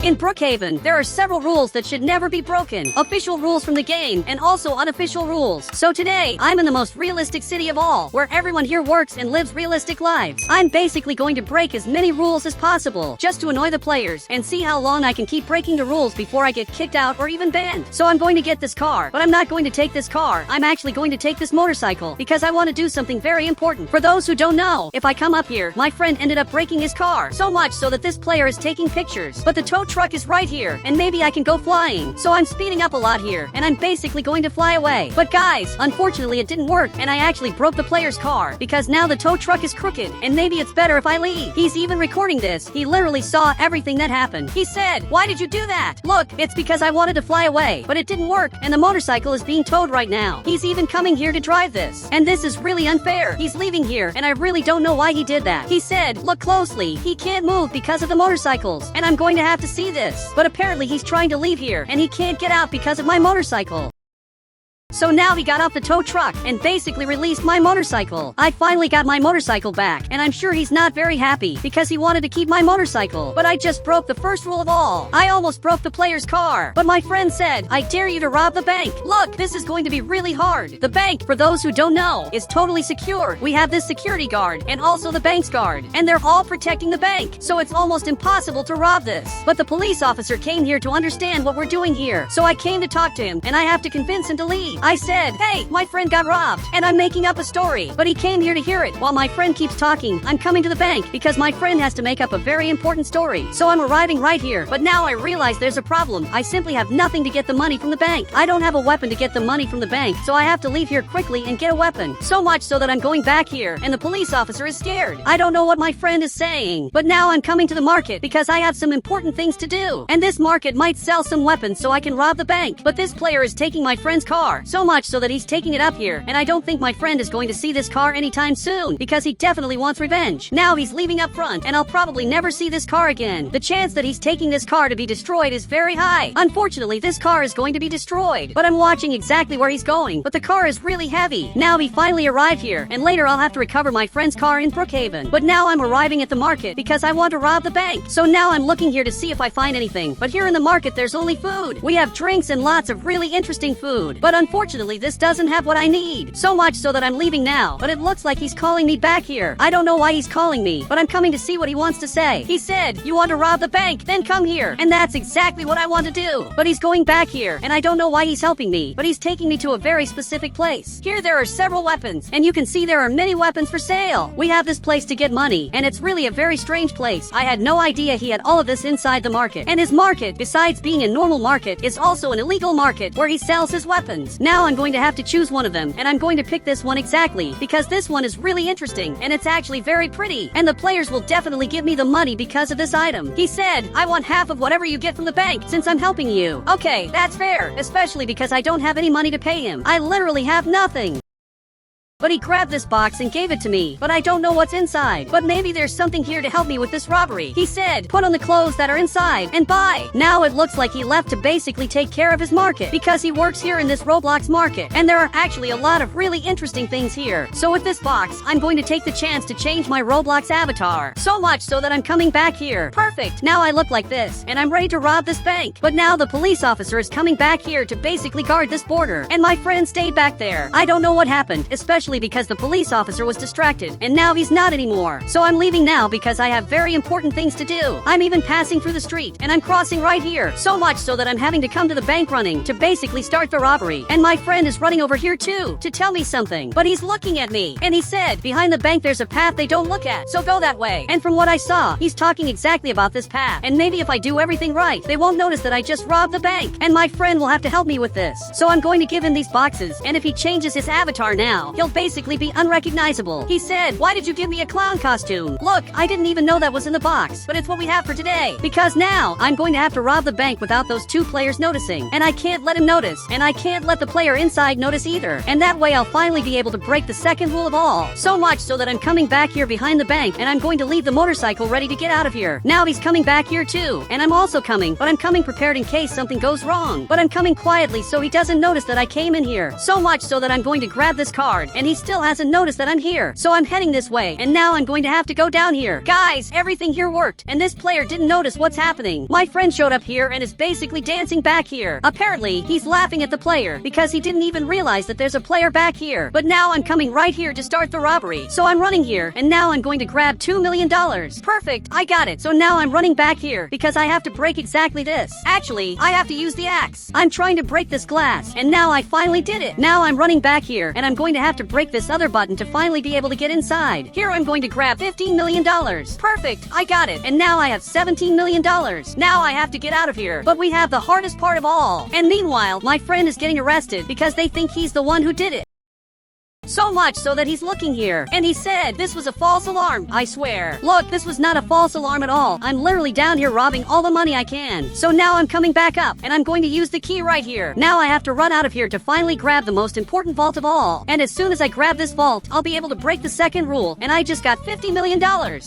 In Brookhaven, there are several rules that should never be broken. Official rules from the game, and also unofficial rules. So today, I'm in the most realistic city of all, where everyone here works and lives realistic lives. I'm basically going to break as many rules as possible, just to annoy the players, and see how long I can keep breaking the rules before I get kicked out or even banned. So I'm going to get this car, but I'm not going to take this car. I'm actually going to take this motorcycle, because I want to do something very important. For those who don't know, if I come up here, my friend ended up breaking his car, so much so that this player is taking pictures. But the tow truck is right here, and maybe I can go flying. So I'm speeding up a lot here, and I'm basically going to fly away. But guys, unfortunately it didn't work, and I actually broke the player's car, because now the tow truck is crooked, and maybe it's better if I leave. He's even recording this. He literally saw everything that happened. He said, "Why did you do that?" Look, it's because I wanted to fly away, but it didn't work, and the motorcycle is being towed right now. He's even coming here to drive this, and this is really unfair. He's leaving here, and I really don't know why he did that. He said, "Look closely, he can't move because of the motorcycles, and I'm going to have to see this." But apparently he's trying to leave here, and he can't get out because of my motorcycle. So now he got off the tow truck and basically released my motorcycle. I finally got my motorcycle back, and I'm sure he's not very happy because he wanted to keep my motorcycle. But I just broke the first rule of all. I almost broke the player's car. But my friend said, "I dare you to rob the bank." Look, this is going to be really hard. The bank, for those who don't know, is totally secure. We have this security guard and also the bank's guard, and they're all protecting the bank. So it's almost impossible to rob this. But the police officer came here to understand what we're doing here. So I came to talk to him, and I have to convince him to leave. I said, "Hey, my friend got robbed, and I'm making up a story." But he came here to hear it. While my friend keeps talking, I'm coming to the bank because my friend has to make up a very important story. So I'm arriving right here. But now I realize there's a problem. I simply have nothing to get the money from the bank. I don't have a weapon to get the money from the bank, so I have to leave here quickly and get a weapon. So much so that I'm going back here, and the police officer is scared. I don't know what my friend is saying. But now I'm coming to the market because I have some important things to do. And this market might sell some weapons so I can rob the bank. But this player is taking my friend's car, so much so that he's taking it up here, and I don't think my friend is going to see this car anytime soon because he definitely wants revenge. Now he's leaving up front, and I'll probably never see this car again. The chance that he's taking this car to be destroyed is very high. Unfortunately, this car is going to be destroyed, but I'm watching exactly where he's going. But the car is really heavy. Now he finally arrived here, and later I'll have to recover my friend's car in Brookhaven. But now I'm arriving at the market because I want to rob the bank. So now I'm looking here to see if I find anything. But here in the market there's only food. We have drinks and lots of really interesting food. But unfortunately this doesn't have what I need. So much so that I'm leaving now. But it looks like he's calling me back here. I don't know why he's calling me, but I'm coming to see what he wants to say. He said, "You want to rob the bank? Then come here." And that's exactly what I want to do. But he's going back here, and I don't know why he's helping me, but he's taking me to a very specific place. Here there are several weapons, and you can see there are many weapons for sale. We have this place to get money, and it's really a very strange place. I had no idea he had all of this inside the market. And his market, besides being a normal market, is also an illegal market where he sells his weapons. Now I'm going to have to choose one of them, and I'm going to pick this one exactly because this one is really interesting, and it's actually very pretty, and the players will definitely give me the money because of this item. He said, "I want half of whatever you get from the bank since I'm helping you." Okay, that's fair, especially because I don't have any money to pay him. I literally have nothing. But he grabbed this box and gave it to me, but I don't know what's inside. But maybe there's something here to help me with this robbery. He said, "Put on the clothes that are inside and buy." Now it looks like he left to basically take care of his market because he works here in this Roblox market. And there are actually a lot of really interesting things here. So with this box, I'm going to take the chance to change my Roblox avatar. So much so that I'm coming back here. Perfect. Now I look like this, and I'm ready to rob this bank. But now the police officer is coming back here to basically guard this border. And my friend stayed back there. I don't know what happened, especially because the police officer was distracted, and now he's not anymore. So I'm leaving now because I have very important things to do. I'm even passing through the street, and I'm crossing right here. So much so that I'm having to come to the bank running to basically start the robbery. And my friend is running over here too to tell me something. But he's looking at me, and he said, "Behind the bank there's a path they don't look at, so go that way." And from what I saw, he's talking exactly about this path. And maybe if I do everything right, they won't notice that I just robbed the bank. And my friend will have to help me with this. So I'm going to give him these boxes, and if he changes his avatar now, he'll basically be unrecognizable. He said, "Why did you give me a clown costume?" Look, I didn't even know that was in the box, but it's what we have for today. Because now, I'm going to have to rob the bank without those two players noticing. And I can't let him notice, and I can't let the player inside notice either. And that way I'll finally be able to break the second rule of all. So much so that I'm coming back here behind the bank, and I'm going to leave the motorcycle ready to get out of here. Now he's coming back here too, and I'm also coming, but I'm coming prepared in case something goes wrong. But I'm coming quietly so he doesn't notice that I came in here. So much so that I'm going to grab this card, and he still hasn't noticed that I'm here. So I'm heading this way, and now I'm going to have to go down here. Guys, everything here worked, and this player didn't notice what's happening. My friend showed up here and is basically dancing back here. Apparently, he's laughing at the player because he didn't even realize that there's a player back here. But now I'm coming right here to start the robbery. So I'm running here, and now I'm going to grab $2 million. Perfect, I got it. So now I'm running back here because I have to break exactly this. Actually, I have to use the axe. I'm trying to break this glass, and now I finally did it. Now I'm running back here, and I'm going to have to break this other button to finally be able to get inside. Here I'm going to grab $15 million. Perfect, I got it. And now I have $17 million. Now I have to get out of here. But we have the hardest part of all. And meanwhile, my friend is getting arrested because they think he's the one who did it. So much so that he's looking here, and he said this was a false alarm, I swear. Look, this was not a false alarm at all. I'm literally down here robbing all the money I can. So now I'm coming back up, and I'm going to use the key right here. Now I have to run out of here to finally grab the most important vault of all. And as soon as I grab this vault, I'll be able to break the second rule, and I just got $50 million.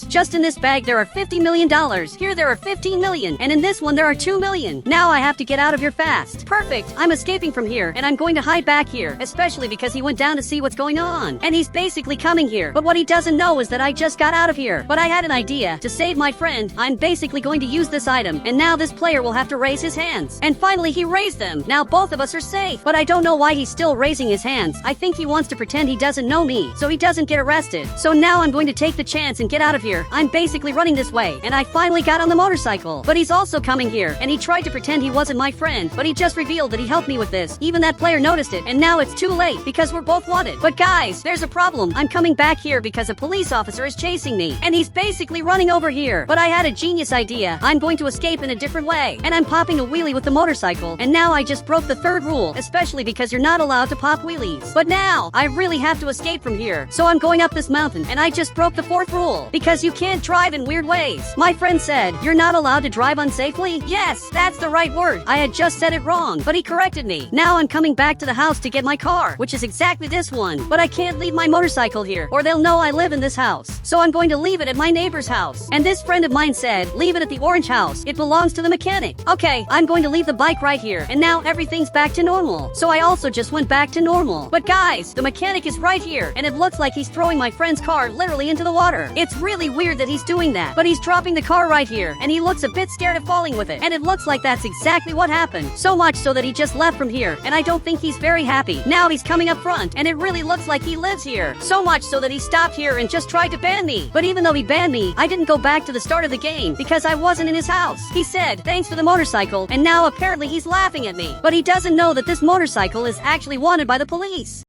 Just in this bag there are $50 million. Here there are 15 million, and in this one there are 2 million. Now I have to get out of here fast. Perfect, I'm escaping from here, and I'm going to hide back here, especially because he went down to see what's going on, and he's basically coming here. But what he doesn't know is that I just got out of here. But I had an idea to save my friend. I'm basically going to use this item, and now this player will have to raise his hands. And finally he raised them. Now both of us are safe. But I don't know why he's still raising his hands. I think he wants to pretend he doesn't know me, so he doesn't get arrested. So now I'm going to take the chance and get out of here. I'm basically running this way, and I finally got on the motorcycle. But he's also coming here, and he tried to pretend he wasn't my friend, but he just revealed that he helped me with this. Even that player noticed it, and now it's too late because we're both wanted. But guys, there's a problem. I'm coming back here because a police officer is chasing me, and he's basically running over here. But I had a genius idea. I'm going to escape in a different way, and I'm popping a wheelie with the motorcycle, and now I just broke the third rule, especially because you're not allowed to pop wheelies. But now, I really have to escape from here, so I'm going up this mountain, and I just broke the fourth rule, because you can't drive in weird ways. My friend said, you're not allowed to drive unsafely? Yes, that's the right word. I had just said it wrong, but he corrected me. Now I'm coming back to the house to get my car, which is exactly this one, but I can't leave my motorcycle here, or they'll know I live in this house. So I'm going to leave it at my neighbor's house. And this friend of mine said, leave it at the orange house. It belongs to the mechanic. Okay, I'm going to leave the bike right here, and now everything's back to normal. So I also just went back to normal. But guys, the mechanic is right here, and it looks like he's throwing my friend's car literally into the water. It's really weird that he's doing that, but he's dropping the car right here, and he looks a bit scared of falling with it. And it looks like that's exactly what happened. So much so that he just left from here, and I don't think he's very happy. Now he's coming up front, and it really looks like he lives here. So much so that he stopped here and just tried to ban me. But even though he banned me, I didn't go back to the start of the game because I wasn't in his house. He said, thanks for the motorcycle, and now apparently he's laughing at me. But he doesn't know that this motorcycle is actually wanted by the police.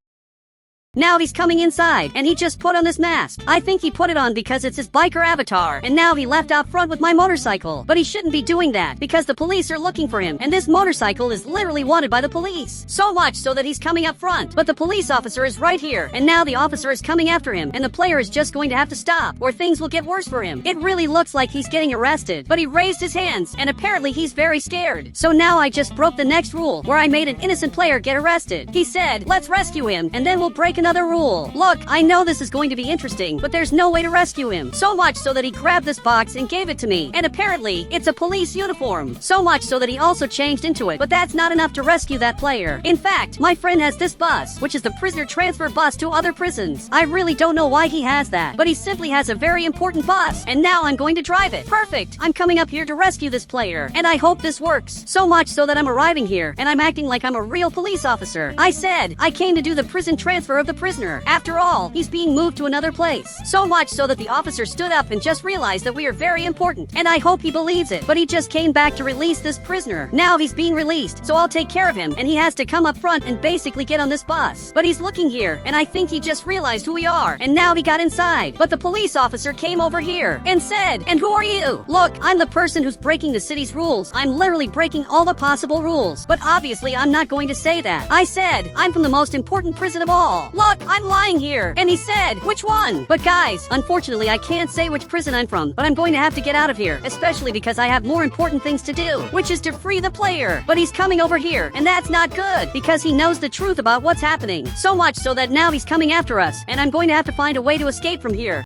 Now he's coming inside, and he just put on this mask. I think he put it on because it's his biker avatar, and now he left out front with my motorcycle. But he shouldn't be doing that, because the police are looking for him, and this motorcycle is literally wanted by the police. So much so that he's coming up front, but the police officer is right here, and now the officer is coming after him, and the player is just going to have to stop, or things will get worse for him. It really looks like he's getting arrested, but he raised his hands, and apparently he's very scared. So now I just broke the next rule, where I made an innocent player get arrested. He said, let's rescue him, and then we'll break another rule. Look, I know this is going to be interesting, but there's no way to rescue him. So much so that he grabbed this box and gave it to me. And apparently, it's a police uniform. So much so that he also changed into it. But that's not enough to rescue that player. In fact, my friend has this bus, which is the prisoner transfer bus to other prisons. I really don't know why he has that, but he simply has a very important bus. And now I'm going to drive it. Perfect. I'm coming up here to rescue this player. And I hope this works. So much so that I'm arriving here, and I'm acting like I'm a real police officer. I said, I came to do the prison transfer of the prisoner. After all, he's being moved to another place. So much so that the officer stood up and just realized that we are very important. And I hope he believes it. But he just came back to release this prisoner. Now he's being released, so I'll take care of him, and he has to come up front and basically get on this bus. But he's looking here, and I think he just realized who we are, and now he got inside. But the police officer came over here and said, and who are you? Look, I'm the person who's breaking the city's rules. I'm literally breaking all the possible rules. But obviously I'm not going to say that. I said, I'm from the most important prison of all. Look, I'm lying here. And he said, which one? But guys, unfortunately I can't say which prison I'm from, but I'm going to have to get out of here, especially because I have more important things to do, which is to free the player. But he's coming over here, and that's not good, because he knows the truth about what's happening. So much so that now he's coming after us, and I'm going to have to find a way to escape from here.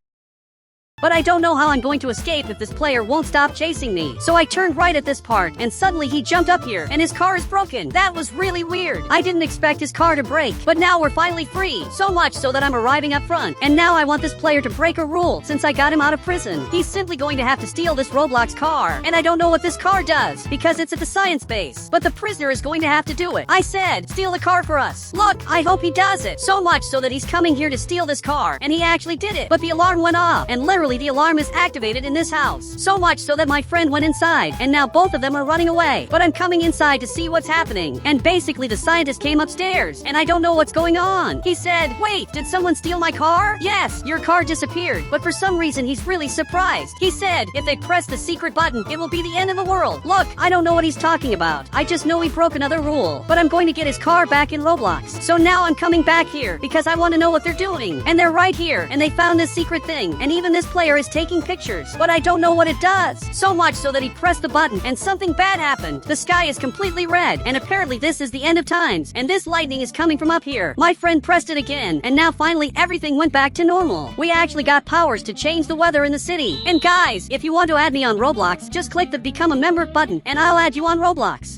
But I don't know how I'm going to escape if this player won't stop chasing me. So I turned right at this part, and suddenly he jumped up here, and his car is broken. That was really weird. I didn't expect his car to break, but now we're finally free. So much so that I'm arriving up front. And now I want this player to break a rule since I got him out of prison. He's simply going to have to steal this Roblox car. And I don't know what this car does because it's at the science base. But the prisoner is going to have to do it. I said, steal the car for us. Look, I hope he does it. So much so that he's coming here to steal this car. And he actually did it. But the alarm went off. And literally the alarm is activated in this house. So much so that my friend went inside. And now both of them are running away. But I'm coming inside to see what's happening. And basically the scientist came upstairs. And I don't know what's going on. He said, wait, did someone steal my car? Yes, your car disappeared. But for some reason he's really surprised. He said, if they press the secret button, it will be the end of the world. Look, I don't know what he's talking about. I just know he broke another rule. But I'm going to get his car back in Roblox. So now I'm coming back here because I want to know what they're doing. And they're right here. And they found this secret thing. And even this player is taking pictures. But I don't know what it does. So much so that he pressed the button and something bad happened. The sky is completely red. And apparently this is the end of times. And this lightning is coming from up here. My friend pressed it again. And now finally everything went back to normal. We actually got powers to change the weather in the city. And guys, if you want to add me on Roblox, just click the become a member button and I'll add you on Roblox.